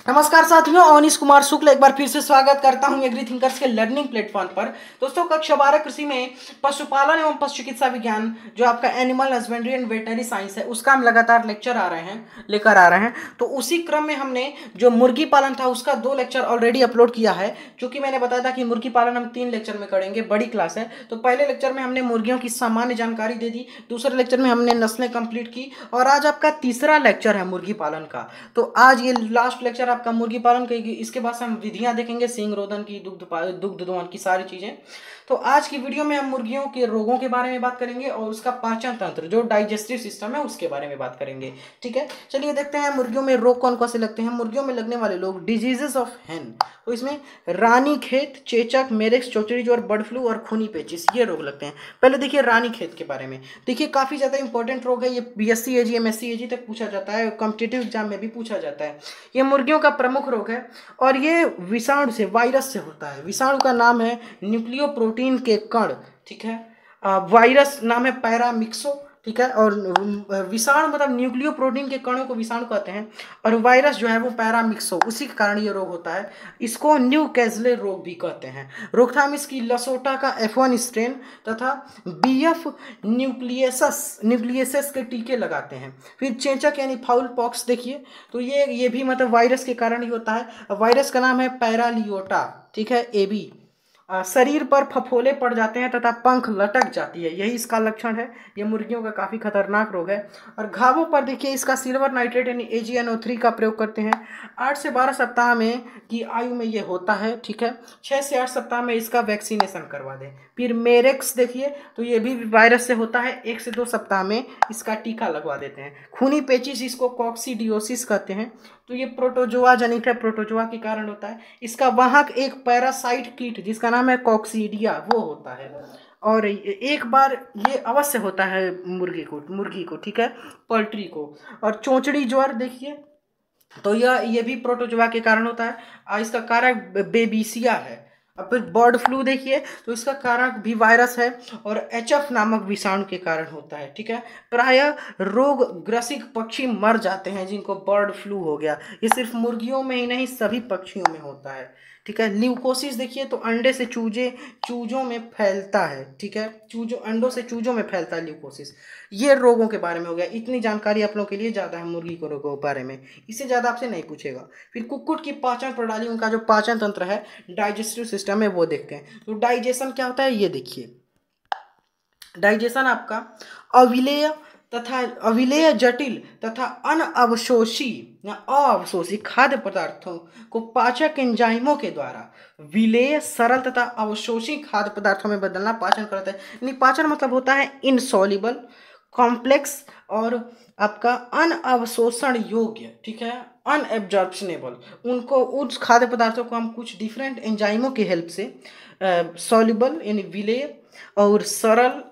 नमस्कार साथियों, अवनीश कुमार शुक्ल एक बार फिर से स्वागत करता हूं एग्री थिंकर्स के लर्निंग प्लेटफॉर्म पर। दोस्तों, कक्षा 12 कृषि में पशुपालन एवं पशु चिकित्सा विज्ञान जो आपका animal husbandry and veterinary science है, उसका हम लगातार लेक्चर लेकर आ रहे हैं। तो उसी क्रम में हमने जो मुर्गी पालन था उसका 2 लेक्चर ऑलरेडी अपलोड किया है। क्योंकि मैंने बताया था कि मुर्गी पालन हम 3 लेक्चर में करेंगे, बड़ी क्लास है। तो पहले लेक्चर में हमने मुर्गियों की सामान्य जानकारी दे दी, दूसरे लेक्चर में हमने नस्लें कंप्लीट की, और आज आपका तीसरा लेक्चर है मुर्गी पालन का। तो आज ये लास्ट लेक्चर आपका मुर्गी पालन की, इसके बाद हम विधियां देखेंगे, सींग रोधन की, दुग्ध दोहन की सारी चीजें। तो आज की वीडियो में हम मुर्गियों के रोगों के बारे में बात करेंगे और उसका पाचन तंत्र जो डाइजेस्टिव सिस्टम है उसके बारे में बात करेंगे। ठीक है, चलिए देखते हैं मुर्गियों में रोग कौन कौन से लगते हैं। मुर्गियों में लगने वाले लोग डिजीजेस ऑफ हेन, तो इसमें रानीखेत, चेचक, मेरेक्स, चौचड़ी ज्वर, बर्ड फ्लू और खूनी पेचिस, ये रोग लगते हैं। पहले देखिए रानीखेत के बारे में। देखिए काफी ज्यादा इंपॉर्टेंट रोग है ये, बीएससी एजी एमएससी एजी तक पूछा जाता है, कॉम्पिटिटिव एग्जाम में भी पूछा जाता है। ये मुर्गियों का प्रमुख रोग है और ये विषाणु से, वायरस से होता है। विषाणु का नाम है न्यूक्लियोप्रोटीन के कण। ठीक है, वायरस नाम है पैरामिक्सो। ठीक है, और विषाणु मतलब न्यूक्लियो प्रोटीन के कणों को विषाणु कहते हैं, और वायरस जो है वो पैरामिक्सो, उसी के कारण ये रोग होता है। इसको न्यू कैजले रोग भी कहते हैं। रोकथाम इसकी लसोटा का F1 स्ट्रेन तथा BF न्यूक्लियसस के टीके लगाते हैं। फिर चेचक यानी फाउल पॉक्स देखिए, तो ये भी मतलब वायरस के कारण ही होता है। वायरस का नाम है पैरालियोटा। ठीक है, AB। शरीर पर फफोले पड़ जाते हैं तथा पंख लटक जाती है, यही इसका लक्षण है। ये मुर्गियों का काफ़ी खतरनाक रोग है। और घावों पर देखिए इसका सिल्वर नाइट्रेट यानी AgNO3 का प्रयोग करते हैं। 8 से 12 सप्ताह में की आयु में ये होता है। ठीक है, 6 से 8 सप्ताह में इसका वैक्सीनेशन करवा दें। फिर मेरेक्स देखिए, तो ये भी वायरस से होता है, 1 से 2 सप्ताह में इसका टीका लगवा देते हैं। खूनी पेचिस, इसको कॉक्सीडियोसिस कहते हैं, तो ये प्रोटोजोआ जनित है, प्रोटोजोआ के कारण होता है। इसका वाहक एक पैरासाइट कीट जिसका नाम है कॉक्सीडिया, वो होता है। और एक बार ये अवश्य होता है मुर्गी को। ठीक है, पोल्ट्री को। और चोंचड़ी ज्वर देखिए, तो ये भी प्रोटोजोआ के कारण होता है। इसका कारक बेबिसिया है। अब फिर बर्ड फ्लू देखिए, तो इसका कारक भी वायरस है और HF नामक विषाणु के कारण होता है। ठीक है, प्रायः रोग ग्रसित पक्षी मर जाते हैं जिनको बर्ड फ्लू हो गया। ये सिर्फ मुर्गियों में ही नहीं, सभी पक्षियों में होता है। ठीक है, ल्यूकोसिस देखिए, तो अंडे से चूजों में फैलता है। ठीक है, अंडों से चूजों में फैलता है ल्यूकोसिस। ये रोगों के बारे में हो गया। इतनी जानकारी आप लोगों के लिए ज़्यादा है मुर्गी को रोगों के बारे में, इससे ज़्यादा आपसे नहीं पूछेगा। फिर कुक्कुट की पाचन प्रणाली, उनका जो पाचन तंत्र है, डाइजेस्टिव सिस्टम है, वो देखते हैं। तो डाइजेशन क्या होता है ये देखिए। डाइजेशन आपका अविलेय, जटिल तथा अवशोषी खाद्य पदार्थों को पाचक एंजाइमों के द्वारा विलेय, सरल तथा अवशोषी खाद्य पदार्थों में बदलना पाचन करता है। यानी पाचन मतलब होता है इनसॉल्युबल, कॉम्प्लेक्स और आपका अनअवशोषण योग्य। ठीक है, अनएब्जॉर्प्शनेबल, उनको उस खाद्य पदार्थों को हम कुछ डिफरेंट एंजाइमों की हेल्प से सॉल्युबल यानी विलेय और सरल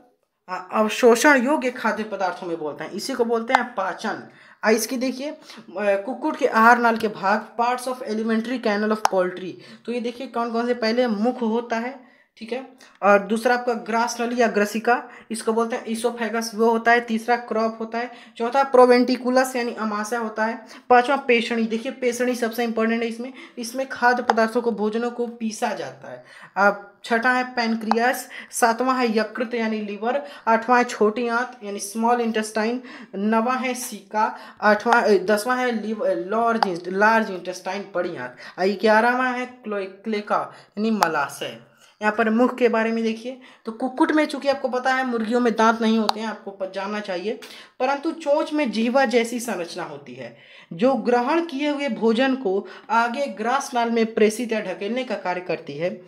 अवशोषण योग्य खाद्य पदार्थों में बोलते हैं, इसी को बोलते हैं पाचन। इसकी देखिए कुक्कुट के आहार नाल के भाग, parts of alimentary canal of poultry. तो ये देखिए कौन कौन से, पहले मुख होता है। ठीक है, और दूसरा आपका ग्रास नली या ग्रसिका, इसको बोलते हैं इसोफेगस, वो होता है। तीसरा क्रॉप होता है। चौथा प्रोवेंटिकुलस यानी अमाशय होता है। पांचवा पेषणी, देखिए पेषणी सबसे इंपॉर्टेंट है इसमें खाद्य पदार्थों को, भोजनों को पीसा जाता है। अब छठा है पैनक्रियास। सातवां है यकृत यानी लीवर। आठवां है छोटी आंत यानी स्मॉल इंटेस्टाइन। नवां है सीका। 10वां है लार्ज इंटेस्टाइन, बड़ी आंत। 11वां है क्लेका यानी मलाशय। यहाँ पर मुख के बारे में देखिए, तो कुक्कुट में चूंकि आपको पता है मुर्गियों में दांत नहीं होते हैं, आपको जानना चाहिए, परंतु चोंच में जिह्वा जैसी संरचना होती है जो ग्रहण किए हुए भोजन को आगे ग्रास नाल में प्रेषित या ढकेलने का कार्य करती है।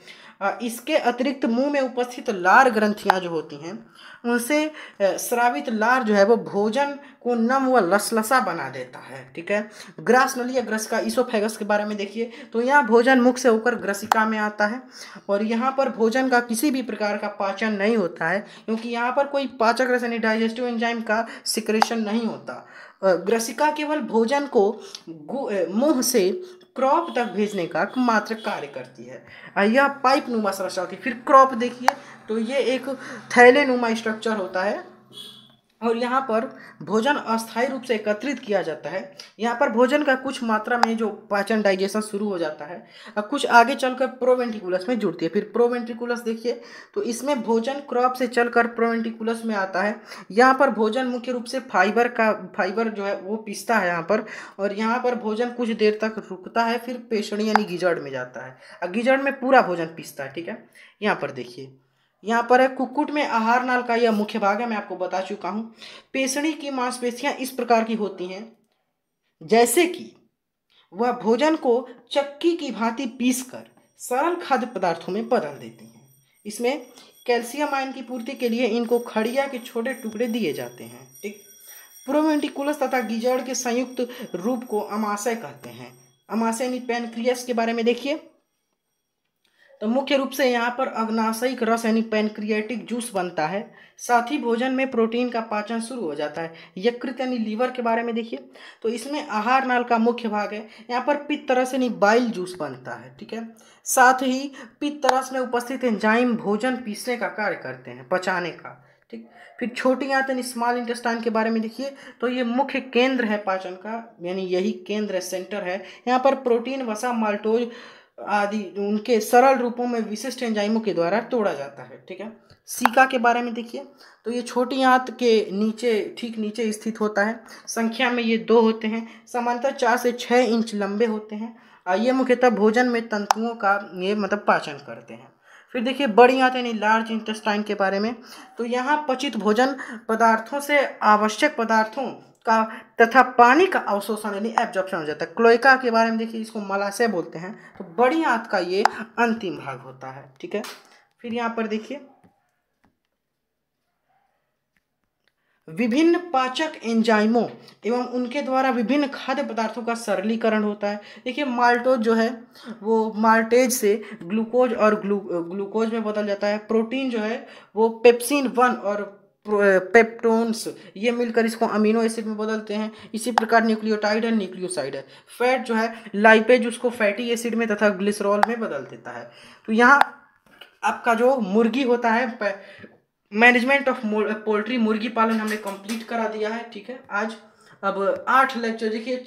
इसके अतिरिक्त मुंह में उपस्थित लार ग्रंथियां जो होती हैं, उनसे स्रावित लार जो है वो भोजन को नम व लसलसा बना देता है। ठीक है, ग्रास नली या ग्रसिका, इसोफेगस के बारे में देखिए, तो यहाँ भोजन मुख से होकर ग्रसिका में आता है और यहाँ पर भोजन का किसी भी प्रकार का पाचन नहीं होता है, क्योंकि यहाँ पर कोई पाचक रस यानी डाइजेस्टिव एंजाइम का सिक्रेशन नहीं होता। ग्रसिका केवल भोजन को मुंह से क्रॉप तक भेजने का मात्र कार्य करती है। यह पाइप नुमा संरचना होती है। फिर क्रॉप देखिए, तो ये एक थैले नुमा स्ट्रक्चर होता है और यहाँ पर भोजन अस्थायी रूप से एकत्रित किया जाता है। यहाँ पर भोजन का कुछ मात्रा में जो पाचन डाइजेशन शुरू हो जाता है और कुछ आगे चलकर प्रोवेंट्रिकुलस में जुड़ती है। फिर प्रोवेंट्रिकुलस देखिए, तो इसमें भोजन क्रॉप से चलकर प्रोवेंट्रिकुलस में आता है। यहाँ पर भोजन मुख्य रूप से फाइबर जो है वो पिसता है यहाँ पर, और यहाँ पर भोजन कुछ देर तक रुकता है, फिर पेशड़ी यानी गीजड़ में जाता है और गीजड़ में पूरा भोजन पिसता है। ठीक है, यहाँ पर देखिए, यहाँ पर है कुक्कुट में आहार नाल का यह मुख्य भाग है, मैं आपको बता चुका हूँ। पेशड़ी की मांसपेशियां इस प्रकार की होती हैं जैसे कि वह भोजन को चक्की की भांति पीसकर सरल खाद्य पदार्थों में बदल देती हैं। इसमें कैल्शियम आयन की पूर्ति के लिए इनको खड़िया के छोटे टुकड़े दिए जाते हैं। ठीक, प्रोवेंट्रिकुलस तथा गीजड़ के संयुक्त रूप को अमाशय कहते हैं। अमाशय यानी पैनक्रियास के बारे में देखिए, तो मुख्य रूप से यहाँ पर अग्नाशयिक रस यानी पैनक्रियाटिक जूस बनता है। साथ ही भोजन में प्रोटीन का पाचन शुरू हो जाता है। यकृत यानी लीवर के बारे में देखिए, तो इसमें आहार नाल का मुख्य भाग है। यहाँ पर पित्त रस यानी बाइल जूस बनता है। ठीक है, साथ ही पित्त रस में उपस्थित एंजाइम भोजन पीसने का कार्य करते हैं, पचाने का। ठीक, फिर छोटी आंत यानी स्मॉल इंटेस्टाइन के बारे में देखिए, तो ये मुख्य केंद्र है पाचन का, यानी यही केंद्र सेंटर है। यहाँ पर प्रोटीन, वसा, माल्टोज आदि उनके सरल रूपों में विशिष्ट एंजाइमों के द्वारा तोड़ा जाता है। ठीक है, सीका के बारे में देखिए, तो ये छोटी आंत के नीचे, ठीक नीचे स्थित होता है। संख्या में ये 2 होते हैं, सामान्यतः 4 से 6 इंच लंबे होते हैं और ये मुख्यतः भोजन में तंतुओं का ये मतलब पाचन करते हैं। फिर देखिए बड़ी आंत यानी लार्ज इंटेस्टाइन के बारे में, तो यहाँ पचित भोजन पदार्थों से आवश्यक पदार्थों का तथा पानी का अवशोषण यानी एब्जॉर्प्शन हो जाता है। क्लोएका के बारे में देखिए, इसको मलाशय बोलते हैं। तो बड़ी आंत का ये अंतिम भाग होता है। ठीक है, फिर यहाँ पर देखिए विभिन्न पाचक एंजाइमों एवं उनके द्वारा विभिन्न खाद्य पदार्थों का सरलीकरण होता है। देखिए माल्टोज जो है वो माल्टेज से ग्लूकोज और ग्लूकोज में बदल जाता है। प्रोटीन जो है वो पेप्सिन 1 और पेप्टोन्स ये मिलकर इसको अमीनो एसिड में बदलते हैं। इसी प्रकार न्यूक्लियोटाइड और न्यूक्लियोसाइड है। फैट जो है लाइपेज उसको फैटी एसिड में तथा ग्लिसरॉल में बदल देता है। तो यहाँ आपका जो मुर्गी होता है, मैनेजमेंट ऑफ पोल्ट्री मुर्गी पालन हमने कंप्लीट करा दिया है। ठीक है, आज अब 8 लेक्चर देखिए,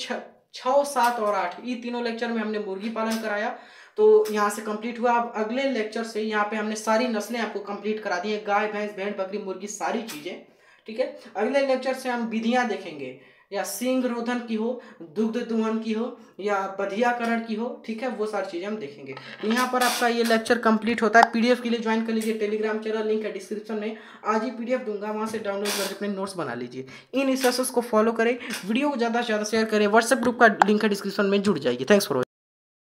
6, 7 और 8 ये तीनों लेक्चर में हमने मुर्गी पालन कराया, तो यहाँ से कंप्लीट हुआ। अब अगले लेक्चर से यहाँ पे हमने सारी नस्लें आपको कंप्लीट करा दी है, गाय, भैंस, भेड़, बकरी, मुर्गी, सारी चीज़ें। ठीक है, अगले लेक्चर से हम विधियाँ देखेंगे, या सींग रोधन की हो, दुग्ध दोहन की हो, या बधियाकरण की हो। ठीक है, वो सारी चीज़ें हम देखेंगे। तो यहाँ पर आपका ये लेक्चर कंप्लीट होता है। पीडीएफ के लिए ज्वाइन कर लीजिए टेलीग्राम चैनल, लिंक है डिस्क्रिप्शन में। आज ही पीडीएफ दूंगा, वहाँ से डाउनलोड करके अपने नोट्स बना लीजिए। इन इंस्ट्रक्शंस को फॉलो करें, वीडियो को ज़्यादा से ज़्यादा शेयर करें, व्हाट्सएप ग्रुप का लिंक है डिस्क्रिप्शन में, जुड़ जाइए। Thanks for